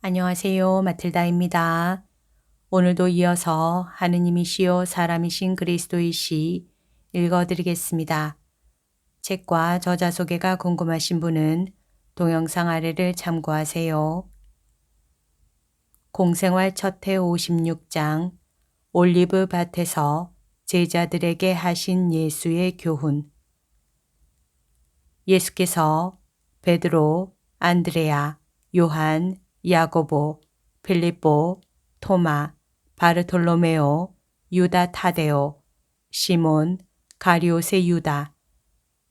안녕하세요. 마틀다입니다. 오늘도 이어서 하느님이시요 사람이신 그리스도이시 읽어드리겠습니다. 책과 저자 소개가 궁금하신 분은 동영상 아래를 참고하세요. 공생활 첫해 56장 올리브 밭에서 제자들에게 하신 예수의 교훈. 예수께서 베드로, 안드레아, 요한, 야고보, 필립보, 토마, 바르톨로메오, 유다 타데오, 시몬, 가리옷의 유다,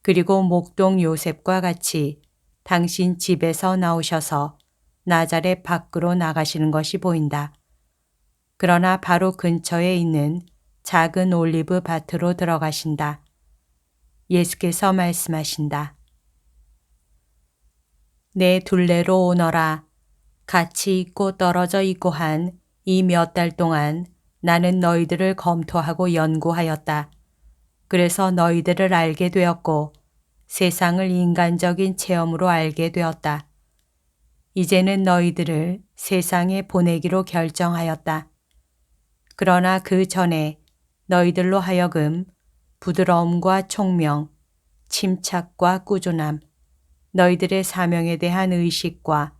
그리고 목동 요셉과 같이 당신 집에서 나오셔서 나자렛 밖으로 나가시는 것이 보인다. 그러나 바로 근처에 있는 작은 올리브 밭으로 들어가신다. 예수께서 말씀하신다. 내 둘레로 오너라. 같이 있고 떨어져 있고 한 이 몇 달 동안 나는 너희들을 검토하고 연구하였다. 그래서 너희들을 알게 되었고 세상을 인간적인 체험으로 알게 되었다. 이제는 너희들을 세상에 보내기로 결정하였다. 그러나 그 전에 너희들로 하여금 부드러움과 총명, 침착과 꾸준함, 너희들의 사명에 대한 의식과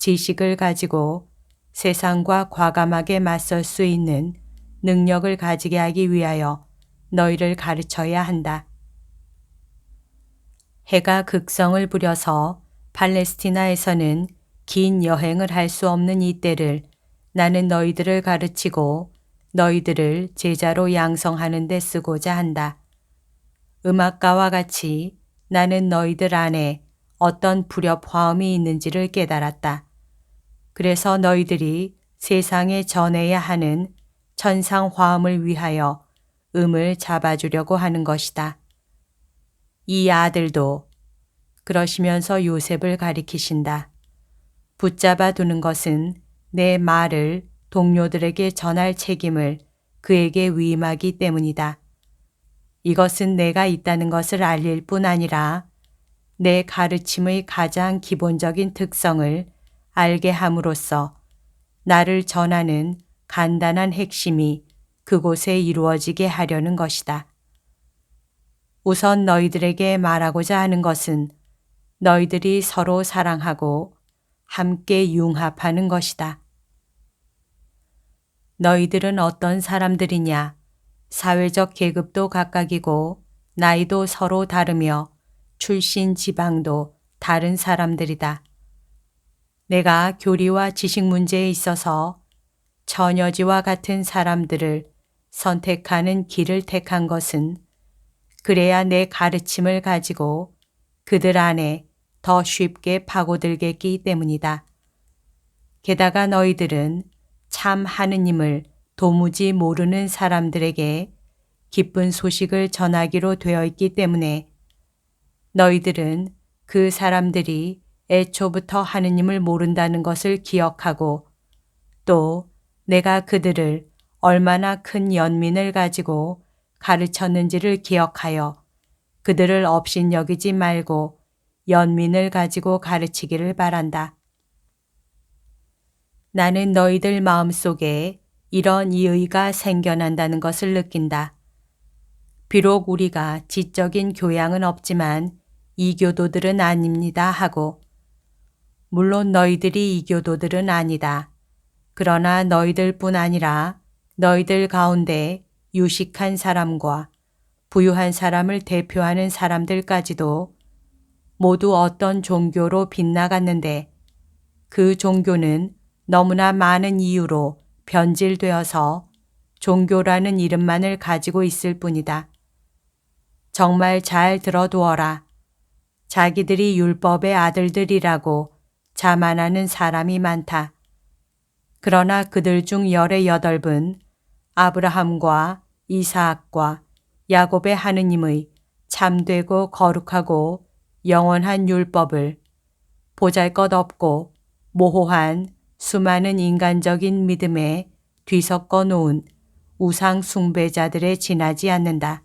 지식을 가지고 세상과 과감하게 맞설 수 있는 능력을 가지게 하기 위하여 너희를 가르쳐야 한다. 해가 극성을 부려서 팔레스티나에서는 긴 여행을 할 수 없는 이때를 나는 너희들을 가르치고 너희들을 제자로 양성하는 데 쓰고자 한다. 음악가와 같이 나는 너희들 안에 어떤 불협화음이 있는지를 깨달았다. 그래서 너희들이 세상에 전해야 하는 천상화음을 위하여 음을 잡아주려고 하는 것이다. 이 아들도 그러시면서 요셉을 가리키신다. 붙잡아 두는 것은 내 말을 동료들에게 전할 책임을 그에게 위임하기 때문이다. 이것은 내가 있다는 것을 알릴 뿐 아니라 내 가르침의 가장 기본적인 특성을 알게 함으로써 나를 전하는 간단한 핵심이 그곳에 이루어지게 하려는 것이다. 우선 너희들에게 말하고자 하는 것은 너희들이 서로 사랑하고 함께 융합하는 것이다. 너희들은 어떤 사람들이냐? 사회적 계급도 각각이고 나이도 서로 다르며 출신 지방도 다른 사람들이다. 내가 교리와 지식 문제에 있어서 처녀지와 같은 사람들을 선택하는 길을 택한 것은 그래야 내 가르침을 가지고 그들 안에 더 쉽게 파고들겠기 때문이다. 게다가 너희들은 참 하느님을 도무지 모르는 사람들에게 기쁜 소식을 전하기로 되어 있기 때문에 너희들은 그 사람들이 애초부터 하느님을 모른다는 것을 기억하고 또 내가 그들을 얼마나 큰 연민을 가지고 가르쳤는지를 기억하여 그들을 업신여기지 말고 연민을 가지고 가르치기를 바란다. 나는 너희들 마음속에 이런 이의가 생겨난다는 것을 느낀다. 비록 우리가 지적인 교양은 없지만 이교도들은 아닙니다 하고 물론 너희들이 이교도들은 아니다. 그러나 너희들뿐 아니라 너희들 가운데 유식한 사람과 부유한 사람을 대표하는 사람들까지도 모두 어떤 종교로 빗나갔는데 그 종교는 너무나 많은 이유로 변질되어서 종교라는 이름만을 가지고 있을 뿐이다. 정말 잘 들어두어라. 자기들이 율법의 아들들이라고 자만하는 사람이 많다. 그러나 그들 중 18은 아브라함과 이사학과 야곱의 하느님의 참되고 거룩하고 영원한 율법을 보잘것없고 모호한 수많은 인간적인 믿음에 뒤섞어 놓은 우상 숭배자들에 지나지 않는다.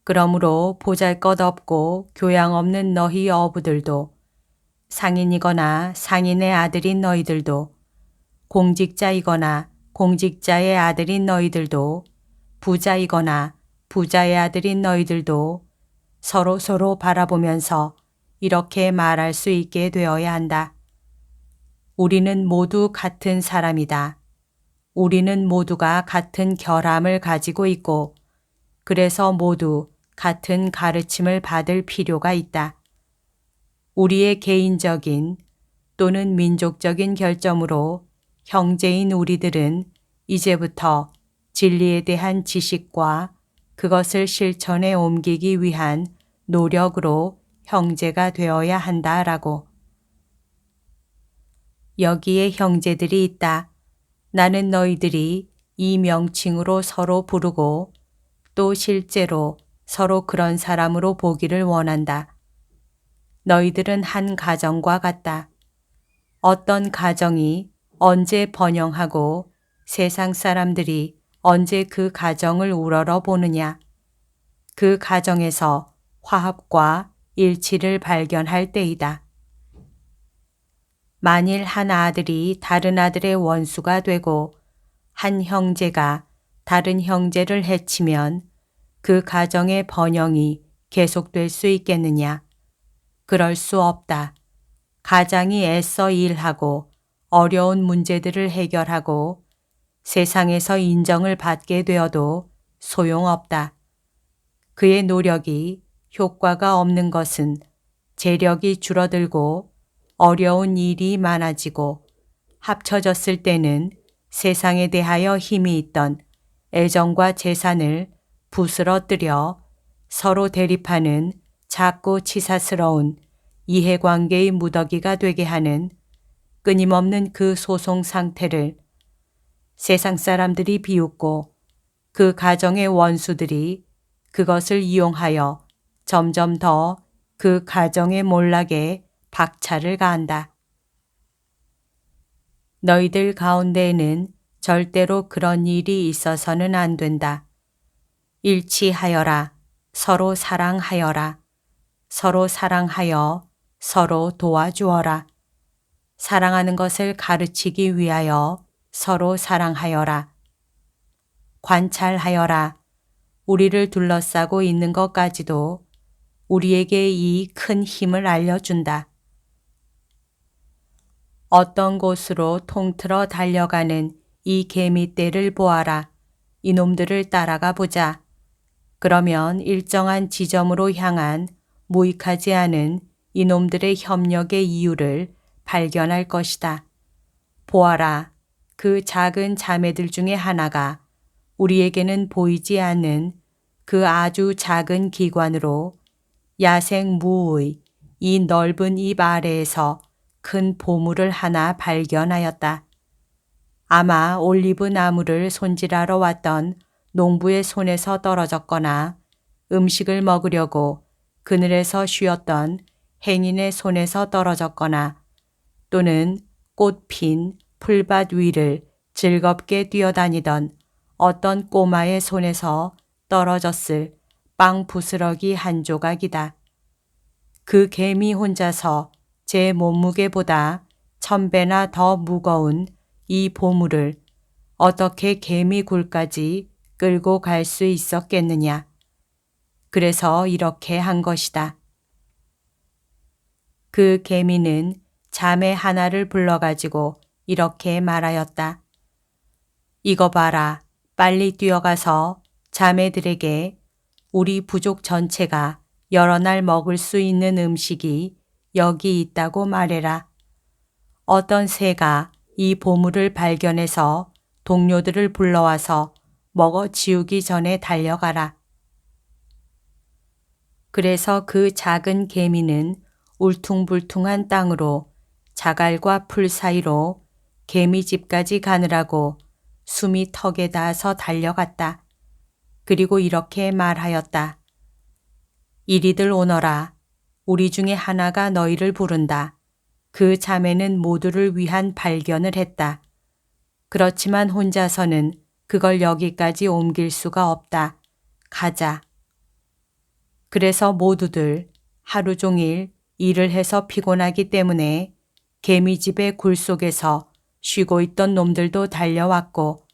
그러므로 보잘것없고 교양 없는 너희 어부들도 상인이거나 상인의 아들인 너희들도, 공직자이거나 공직자의 아들인 너희들도, 부자이거나 부자의 아들인 너희들도 서로 바라보면서 이렇게 말할 수 있게 되어야 한다. 우리는 모두 같은 사람이다. 우리는 모두가 같은 결함을 가지고 있고, 그래서 모두 같은 가르침을 받을 필요가 있다. 우리의 개인적인 또는 민족적인 결점으로 형제인 우리들은 이제부터 진리에 대한 지식과 그것을 실천에 옮기기 위한 노력으로 형제가 되어야 한다라고. 여기에 형제들이 있다. 나는 너희들이 이 명칭으로 서로 부르고 또 실제로 서로 그런 사람으로 보기를 원한다. 너희들은 한 가정과 같다. 어떤 가정이 언제 번영하고 세상 사람들이 언제 그 가정을 우러러 보느냐. 그 가정에서 화합과 일치를 발견할 때이다. 만일 한 아들이 다른 아들의 원수가 되고 한 형제가 다른 형제를 해치면 그 가정의 번영이 계속될 수 있겠느냐? 그럴 수 없다. 가장이 애써 일하고 어려운 문제들을 해결하고 세상에서 인정을 받게 되어도 소용없다. 그의 노력이 효과가 없는 것은 재력이 줄어들고 어려운 일이 많아지고 합쳐졌을 때는 세상에 대하여 힘이 있던 애정과 재산을 부스러뜨려 서로 대립하는 작고 치사스러운 이해관계의 무더기가 되게 하는 끊임없는 그 소송 상태를 세상 사람들이 비웃고 그 가정의 원수들이 그것을 이용하여 점점 더 그 가정의 몰락에 박차를 가한다. 너희들 가운데에는 절대로 그런 일이 있어서는 안 된다. 일치하여라. 서로 사랑하여라. 서로 사랑하여 서로 도와주어라. 사랑하는 것을 가르치기 위하여 서로 사랑하여라. 관찰하여라. 우리를 둘러싸고 있는 것까지도 우리에게 이 큰 힘을 알려준다. 어떤 곳으로 통틀어 달려가는 이 개미떼를 보아라. 이놈들을 따라가 보자. 그러면 일정한 지점으로 향한 무익하지 않은 이놈들의 협력의 이유를 발견할 것이다. 보아라. 그 작은 자매들 중에 하나가 우리에게는 보이지 않는 그 아주 작은 기관으로 야생무의 이 넓은 입 아래에서 큰 보물을 하나 발견하였다. 아마 올리브 나무를 손질하러 왔던 농부의 손에서 떨어졌거나 음식을 먹으려고 그늘에서 쉬었던 행인의 손에서 떨어졌거나 또는 꽃핀 풀밭 위를 즐겁게 뛰어다니던 어떤 꼬마의 손에서 떨어졌을 빵 부스러기 한 조각이다. 그 개미 혼자서 제 몸무게보다 1000배나 더 무거운 이 보물을 어떻게 개미 굴까지 끌고 갈 수 있었겠느냐. 그래서 이렇게 한 것이다. 그 개미는 자매 하나를 불러가지고 이렇게 말하였다. 이거 봐라. 빨리 뛰어가서 자매들에게 우리 부족 전체가 여러 날 먹을 수 있는 음식이 여기 있다고 말해라. 어떤 새가 이 보물을 발견해서 동료들을 불러와서 먹어 치우기 전에 달려가라. 그래서 그 작은 개미는 울퉁불퉁한 땅으로 자갈과 풀 사이로 개미집까지 가느라고 숨이 턱에 닿아서 달려갔다. 그리고 이렇게 말하였다. 이리들 오너라. 우리 중에 하나가 너희를 부른다. 그 자매는 모두를 위한 발견을 했다. 그렇지만 혼자서는 그걸 여기까지 옮길 수가 없다. 가자. 그래서 모두들 하루 종일 일을 해서 피곤하기 때문에 개미집의 굴 속에서 쉬고 있던 놈들도 달려왔고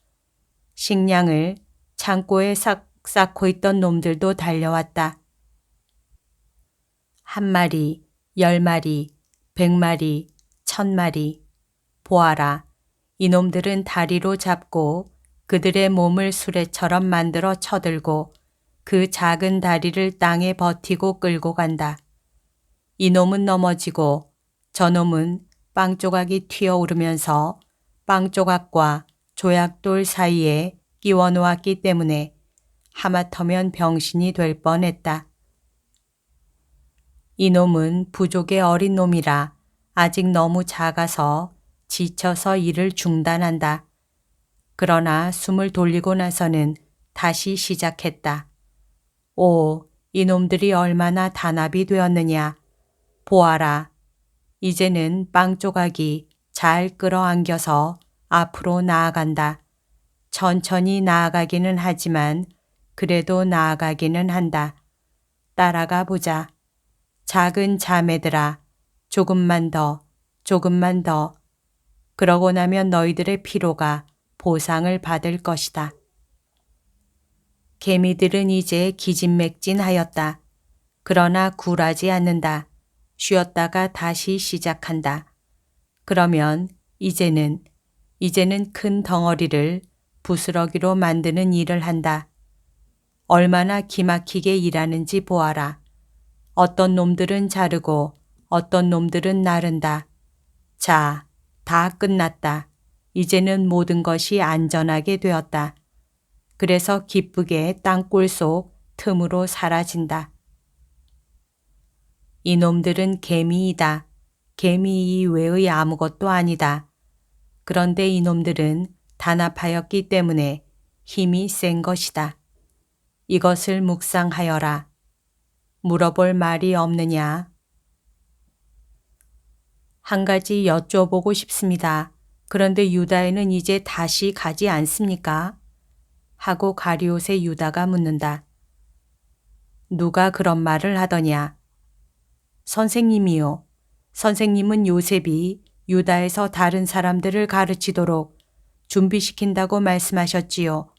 식량을 창고에 쌓고 있던 놈들도 달려왔다. 1마리, 10마리, 100마리, 1000마리. 보아라, 이놈들은 다리로 잡고 그들의 몸을 수레처럼 만들어 쳐들고 그 작은 다리를 땅에 버티고 끌고 간다. 이놈은 넘어지고 저놈은 빵 조각이 튀어오르면서 빵 조각과 조약돌 사이에 끼워 놓았기 때문에 하마터면 병신이 될 뻔했다. 이놈은 부족의 어린 놈이라 아직 너무 작아서 지쳐서 일을 중단한다. 그러나 숨을 돌리고 나서는 다시 시작했다. 오, 이놈들이 얼마나 단합이 되었느냐. 보아라. 이제는 빵 조각이 잘 끌어안겨서 앞으로 나아간다. 천천히 나아가기는 하지만 그래도 나아가기는 한다. 따라가 보자. 작은 자매들아, 조금만 더, 조금만 더. 그러고 나면 너희들의 피로가 보상을 받을 것이다. 개미들은 이제 기진맥진하였다. 그러나 굴하지 않는다. 쉬었다가 다시 시작한다. 그러면 이제는 큰 덩어리를 부스러기로 만드는 일을 한다. 얼마나 기막히게 일하는지 보아라. 어떤 놈들은 자르고 어떤 놈들은 나른다. 자, 다 끝났다. 이제는 모든 것이 안전하게 되었다. 그래서 기쁘게 땅굴 속 틈으로 사라진다. 이놈들은 개미이다. 개미 이외의 아무것도 아니다. 그런데 이놈들은 단합하였기 때문에 힘이 센 것이다. 이것을 묵상하여라. 물어볼 말이 없느냐? 한 가지 여쭤보고 싶습니다. 그런데 유다에는 이제 다시 가지 않습니까? 하고 가룟옷의 유다가 묻는다. 누가 그런 말을 하더냐? 선생님이요. 선생님은 요셉이 유다에서 다른 사람들을 가르치도록 준비시킨다고 말씀하셨지요.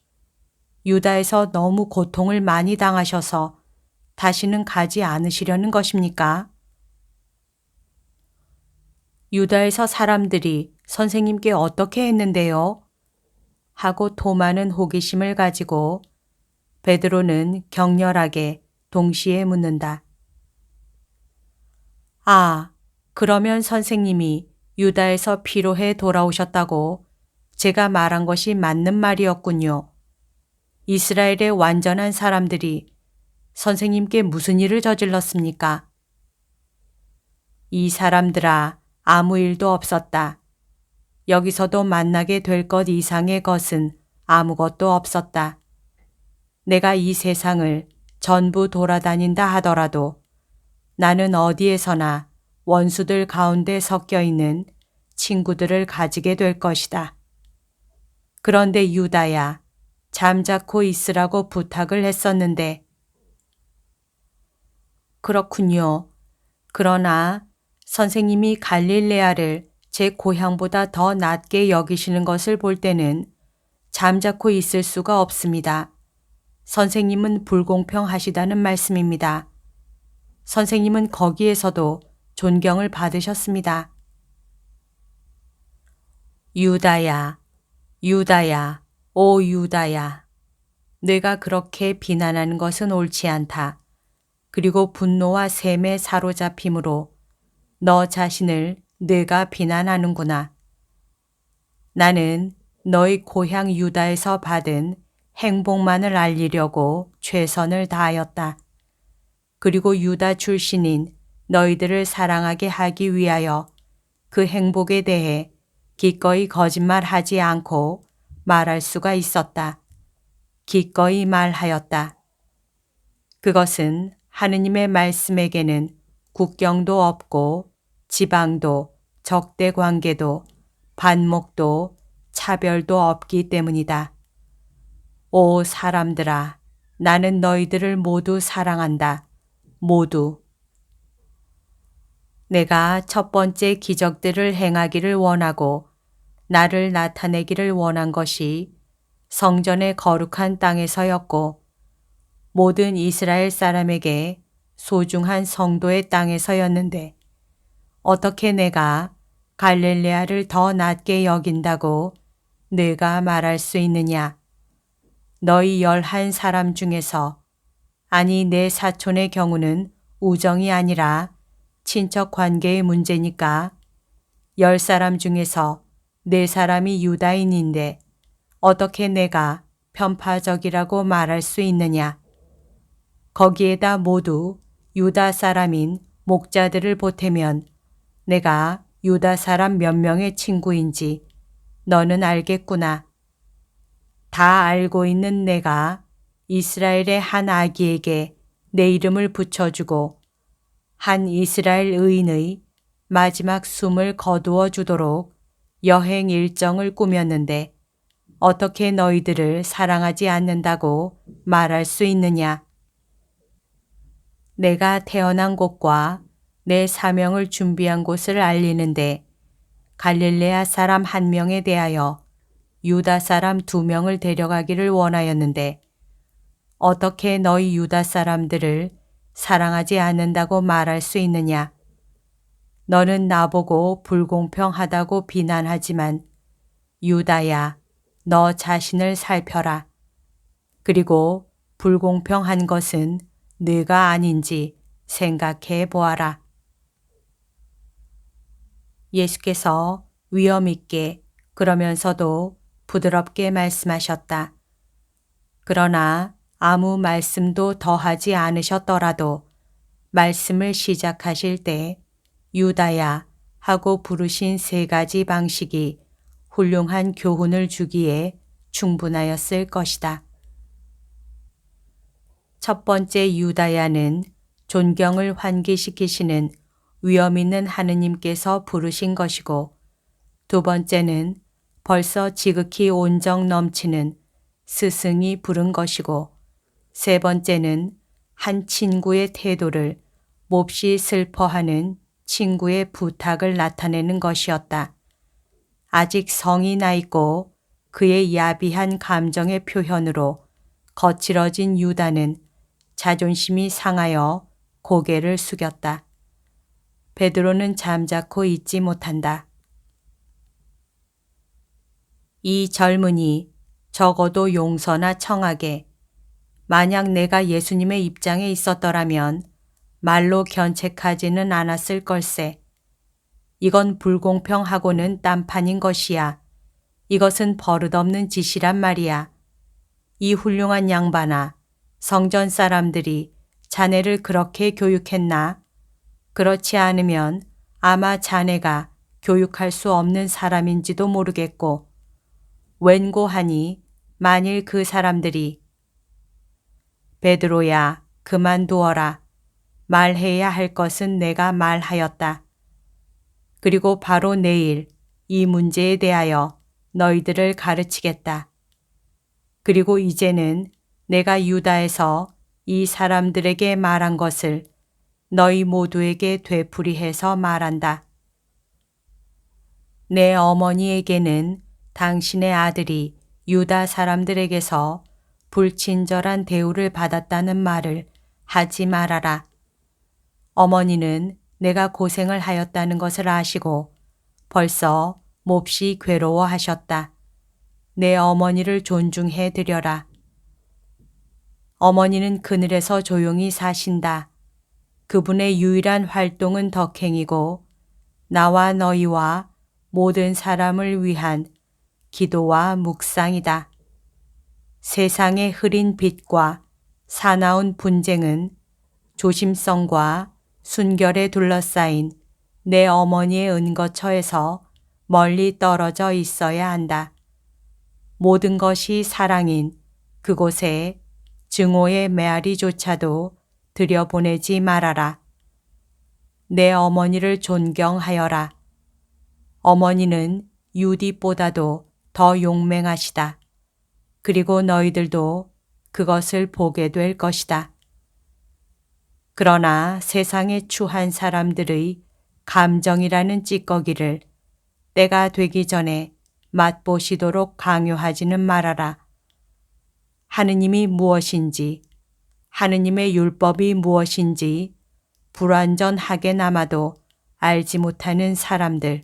유다에서 너무 고통을 많이 당하셔서 다시는 가지 않으시려는 것입니까? 유다에서 사람들이 선생님께 어떻게 했는데요? 하고 토마는 호기심을 가지고 베드로는 격렬하게 동시에 묻는다. 아, 그러면 선생님이 유다에서 피로해 돌아오셨다고 제가 말한 것이 맞는 말이었군요. 이스라엘의 완전한 사람들이 선생님께 무슨 일을 저질렀습니까? 이 사람들아, 아무 일도 없었다. 여기서도 만나게 될 것 이상의 것은 아무것도 없었다. 내가 이 세상을 전부 돌아다닌다 하더라도 나는 어디에서나 원수들 가운데 섞여 있는 친구들을 가지게 될 것이다. 그런데 유다야, 잠자코 있으라고 부탁을 했었는데. 그렇군요. 그러나 선생님이 갈릴레아를 제 고향보다 더 낮게 여기시는 것을 볼 때는 잠자코 있을 수가 없습니다. 선생님은 불공평하시다는 말씀입니다. 선생님은 거기에서도 존경을 받으셨습니다. 유다야, 유다야, 오 유다야. 내가 그렇게 비난하는 것은 옳지 않다. 그리고 분노와 샘에 사로잡힘으로 너 자신을 내가 비난하는구나. 나는 너희 고향 유다에서 받은 행복만을 알리려고 최선을 다하였다. 그리고 유다 출신인 너희들을 사랑하게 하기 위하여 그 행복에 대해 기꺼이 거짓말하지 않고 말할 수가 있었다. 기꺼이 말하였다. 그것은 하느님의 말씀에게는 국경도 없고 지방도 적대 관계도 반목도 차별도 없기 때문이다. 오 사람들아, 나는 너희들을 모두 사랑한다. 모두. 내가 첫 번째 기적들을 행하기를 원하고 나를 나타내기를 원한 것이 성전의 거룩한 땅에서였고 모든 이스라엘 사람에게 소중한 성도의 땅에서였는데 어떻게 내가 갈릴레아를 더 낮게 여긴다고 네가 말할 수 있느냐? 너희 11사람 중에서 아니 내 사촌의 경우는 우정이 아니라 친척 관계의 문제니까 10사람 중에서 4사람이 유다인인데 어떻게 내가 편파적이라고 말할 수 있느냐? 거기에다 모두 유다 사람인 목자들을 보태면 내가 유다 사람 몇 명의 친구인지 너는 알겠구나. 다 알고 있는 내가 이스라엘의 한 아기에게 내 이름을 붙여주고 한 이스라엘 의인의 마지막 숨을 거두어 주도록 여행 일정을 꾸몄는데 어떻게 너희들을 사랑하지 않는다고 말할 수 있느냐? 내가 태어난 곳과 내 사명을 준비한 곳을 알리는데 갈릴레아 사람 1명에 대하여 유다 사람 2명을 데려가기를 원하였는데 어떻게 너희 유다 사람들을 사랑하지 않는다고 말할 수 있느냐? 너는 나보고 불공평하다고 비난하지만 유다야, 너 자신을 살펴라. 그리고 불공평한 것은 네가 아닌지 생각해 보아라. 예수께서 위엄 있게 그러면서도 부드럽게 말씀하셨다. 그러나 아무 말씀도 더하지 않으셨더라도 말씀을 시작하실 때 유다야 하고 부르신 3가지 방식이 훌륭한 교훈을 주기에 충분하였을 것이다. 첫 번째 유다야는 존경을 환기시키시는 위엄 있는 하느님께서 부르신 것이고 두 번째는 벌써 지극히 온정 넘치는 스승이 부른 것이고 세 번째는 한 친구의 태도를 몹시 슬퍼하는 친구의 부탁을 나타내는 것이었다. 아직 성이 나 있고 그의 야비한 감정의 표현으로 거칠어진 유다는 자존심이 상하여 고개를 숙였다. 베드로는 잠자코 있지 못한다. 이 젊은이 적어도 용서나 청하게 만약 내가 예수님의 입장에 있었더라면 말로 견책하지는 않았을 걸세. 이건 불공평하고는 딴판인 것이야. 이것은 버릇없는 짓이란 말이야. 이 훌륭한 양반아, 성전 사람들이 자네를 그렇게 교육했나? 그렇지 않으면 아마 자네가 교육할 수 없는 사람인지도 모르겠고 웬고하니 만일 그 사람들이 베드로야 그만두어라. 말해야 할 것은 내가 말하였다. 그리고 바로 내일 이 문제에 대하여 너희들을 가르치겠다. 그리고 이제는 내가 유다에서 이 사람들에게 말한 것을 너희 모두에게 되풀이해서 말한다. 내 어머니에게는 당신의 아들이 유다 사람들에게서 불친절한 대우를 받았다는 말을 하지 말아라. 어머니는 내가 고생을 하였다는 것을 아시고 벌써 몹시 괴로워하셨다. 내 어머니를 존중해 드려라. 어머니는 그늘에서 조용히 사신다. 그분의 유일한 활동은 덕행이고 나와 너희와 모든 사람을 위한 기도와 묵상이다. 세상의 흐린 빛과 사나운 분쟁은 조심성과 순결에 둘러싸인 내 어머니의 은거처에서 멀리 떨어져 있어야 한다. 모든 것이 사랑인 그곳에 증오의 메아리조차도 들여보내지 말아라. 내 어머니를 존경하여라. 어머니는 유디보다도 더 용맹하시다. 그리고 너희들도 그것을 보게 될 것이다. 그러나 세상의 추한 사람들의 감정이라는 찌꺼기를 때가 되기 전에 맛보시도록 강요하지는 말아라. 하느님이 무엇인지, 하느님의 율법이 무엇인지 불완전하게나마도 알지 못하는 사람들,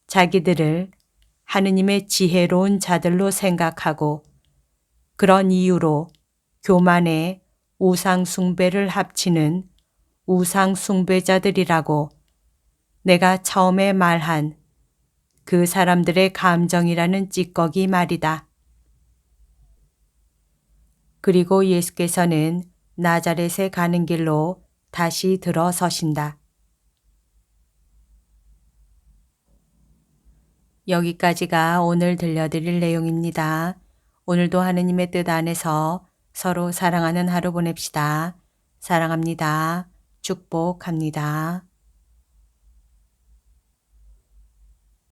자기들을 하느님의 지혜로운 자들로 생각하고 그런 이유로 교만에 우상 숭배를 합치는 우상 숭배자들이라고 내가 처음에 말한 그 사람들의 감정이라는 찌꺼기 말이다. 그리고 예수께서는 나자렛에 가는 길로 다시 들어서신다. 여기까지가 오늘 들려드릴 내용입니다. 오늘도 하느님의 뜻 안에서 서로 사랑하는 하루 보냅시다. 사랑합니다. 축복합니다.